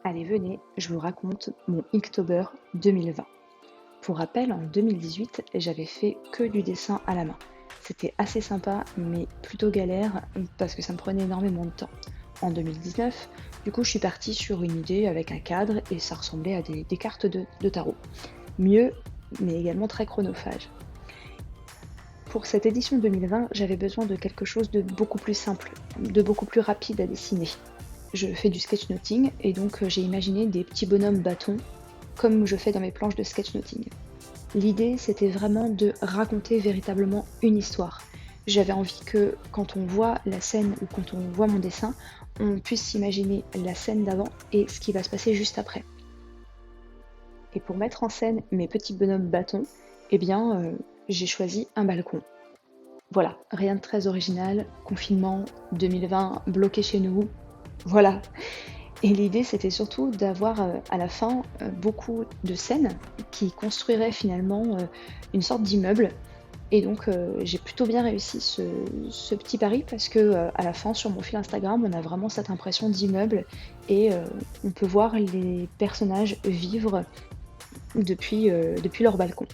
Allez, venez, je vous raconte mon Inktober 2020. Pour rappel, en 2018, j'avais fait que du dessin à la main. C'était assez sympa, mais plutôt galère parce que ça me prenait énormément de temps. En 2019, du coup, je suis partie sur une idée avec un cadre et ça ressemblait à des cartes de tarot. Mieux, mais également très chronophage. Pour cette édition 2020, j'avais besoin de quelque chose de beaucoup plus simple, de beaucoup plus rapide à dessiner. Je fais du sketchnoting et donc j'ai imaginé des petits bonhommes bâtons comme je fais dans mes planches de sketchnoting. L'idée, c'était vraiment de raconter véritablement une histoire. J'avais envie que quand on voit la scène ou quand on voit mon dessin, on puisse s'imaginer la scène d'avant et ce qui va se passer juste après. Et pour mettre en scène mes petits bonhommes bâtons, eh bien, j'ai choisi un balcon. Voilà, rien de très original, confinement, 2020, bloqué chez nous, voilà. Et l'idée, c'était surtout d'avoir à la fin beaucoup de scènes qui construiraient finalement une sorte d'immeuble. Et donc, j'ai plutôt bien réussi ce petit pari parce que à la fin, sur mon fil Instagram, on a vraiment cette impression d'immeuble et on peut voir les personnages vivre depuis leur balcon.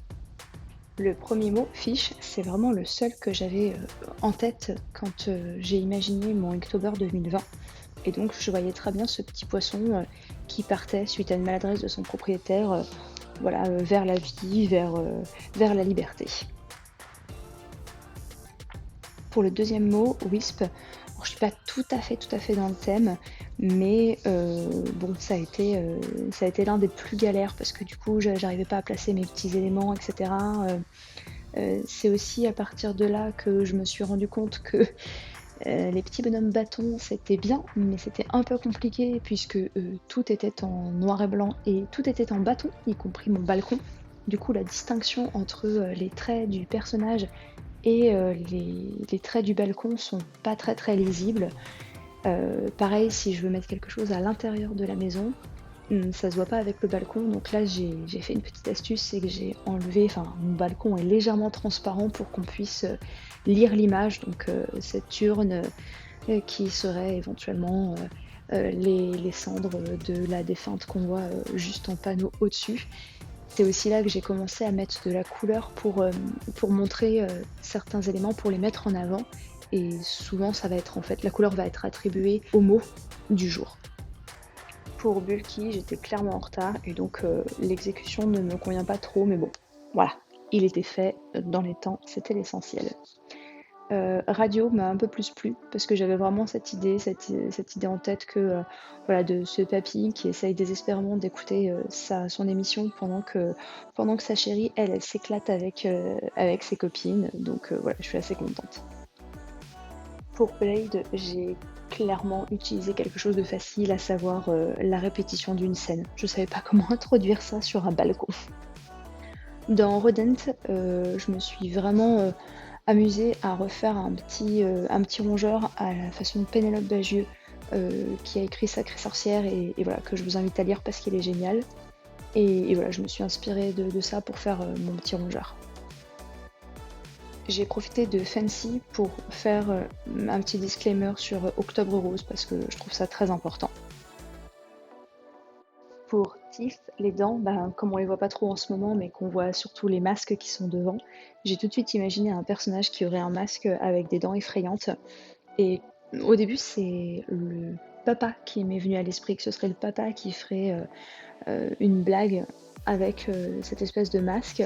Le premier mot, fiche, c'est vraiment le seul que j'avais en tête quand j'ai imaginé mon Inktober 2020. Et donc je voyais très bien ce petit poisson qui partait suite à une maladresse de son propriétaire, voilà, vers la vie, vers la liberté. Pour le deuxième mot, wisp, alors, je suis pas tout à fait dans le thème, mais bon, ça a été l'un des plus galères parce que du coup, j'arrivais pas à placer mes petits éléments, etc. C'est aussi à partir de là que je me suis rendu compte que les petits bonhommes bâtons, c'était bien, mais c'était un peu compliqué puisque tout était en noir et blanc et tout était en bâton, y compris mon balcon. Du coup, la distinction entre les traits du personnage et les traits du balcon sont pas très lisibles. Pareil, si je veux mettre quelque chose à l'intérieur de la maison, ça se voit pas avec le balcon, donc là j'ai fait une petite astuce, c'est que j'ai enlevé, enfin mon balcon est légèrement transparent pour qu'on puisse lire l'image, donc cette urne qui serait éventuellement les cendres de la défunte qu'on voit juste en panneau au-dessus. C'est aussi là que j'ai commencé à mettre de la couleur pour montrer certains éléments, pour les mettre en avant, et souvent ça va être en fait, la couleur va être attribuée au mot du jour. Pour Bulky, j'étais clairement en retard et donc l'exécution ne me convient pas trop, mais bon, voilà, il était fait dans les temps, c'était l'essentiel. Radio m'a un peu plus plu parce que j'avais vraiment cette idée en tête que voilà, de ce papy qui essaye désespérément d'écouter son émission pendant que sa chérie, elle s'éclate avec ses copines. Donc voilà, je suis assez contente. Pour Blade, j'ai clairement utilisé quelque chose de facile, à savoir la répétition d'une scène. Je savais pas comment introduire ça sur un balcon. Dans Rodent, je me suis vraiment amusée à refaire un petit rongeur à la façon de Pénélope Bagieux, qui a écrit Sacrée sorcière et voilà, que je vous invite à lire parce qu'il est génial. Et voilà, je me suis inspirée de ça pour faire mon petit rongeur. J'ai profité de Fancy pour faire un petit disclaimer sur Octobre Rose parce que je trouve ça très important. Pour Tiff, les dents, bah, comme on les voit pas trop en ce moment, mais qu'on voit surtout les masques qui sont devant, j'ai tout de suite imaginé un personnage qui aurait un masque avec des dents effrayantes. Et au début, c'est le papa qui m'est venu à l'esprit, que ce serait le papa qui ferait une blague avec cette espèce de masque.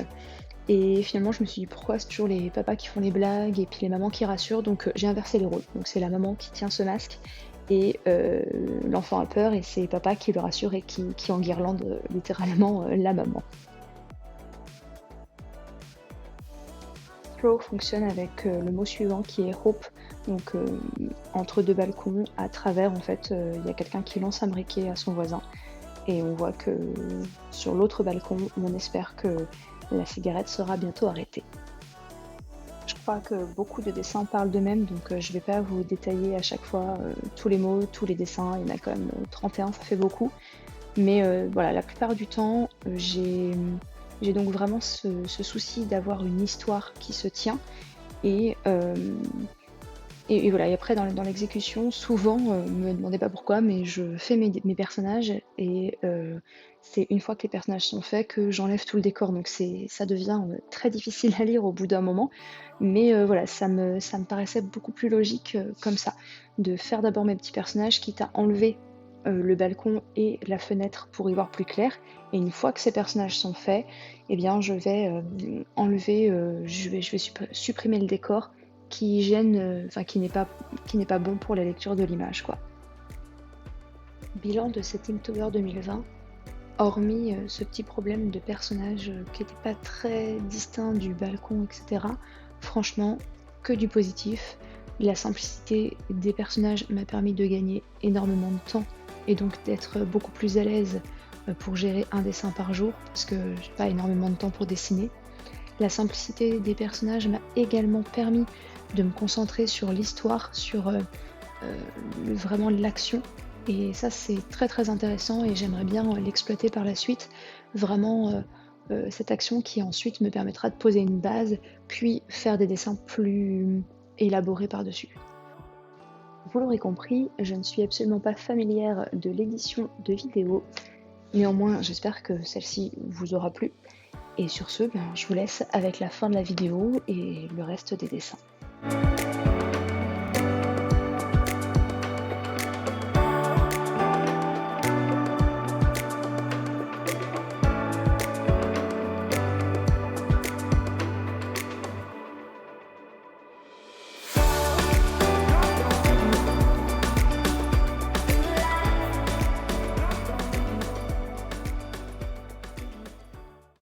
Et finalement, je me suis dit pourquoi c'est toujours les papas qui font les blagues et puis les mamans qui rassurent. Donc j'ai inversé les rôles. Donc c'est la maman qui tient ce masque et l'enfant a peur et c'est papa qui le rassure et qui enguirlande littéralement la maman. Flow fonctionne avec le mot suivant qui est hope. Donc entre deux balcons, à travers en fait, il y a quelqu'un qui lance un briquet à son voisin. Et on voit que sur l'autre balcon, on espère que la cigarette sera bientôt arrêtée. Je crois que beaucoup de dessins parlent d'eux-mêmes, donc je ne vais pas vous détailler à chaque fois tous les mots, tous les dessins, il y en a quand même 31, ça fait beaucoup. Mais voilà, la plupart du temps, j'ai donc vraiment ce souci d'avoir une histoire qui se tient et Et voilà, et après dans l'exécution, souvent, me demandez pas pourquoi, mais je fais mes personnages et c'est une fois que les personnages sont faits que j'enlève tout le décor. Donc ça devient, très difficile à lire au bout d'un moment. Mais voilà, ça me paraissait beaucoup plus logique, comme ça, de faire d'abord mes petits personnages, quitte à enlever, le balcon et la fenêtre pour y voir plus clair. Et une fois que ces personnages sont faits, eh bien je vais, enlever, je vais supprimer le décor qui gêne, enfin qui n'est pas bon pour la lecture de l'image, quoi. Bilan de cet Inktober 2020, hormis ce petit problème de personnage qui n'était pas très distinct du balcon, etc. Franchement, que du positif. La simplicité des personnages m'a permis de gagner énormément de temps et donc d'être beaucoup plus à l'aise pour gérer un dessin par jour parce que j'ai pas énormément de temps pour dessiner. La simplicité des personnages m'a également permis de me concentrer sur l'histoire, sur vraiment l'action. Et ça, c'est très très intéressant et j'aimerais bien l'exploiter par la suite. Vraiment, cette action qui ensuite me permettra de poser une base, puis faire des dessins plus élaborés par-dessus. Vous l'aurez compris, je ne suis absolument pas familière de l'édition de vidéos. Néanmoins, j'espère que celle-ci vous aura plu. Et sur ce, je vous laisse avec la fin de la vidéo et le reste des dessins.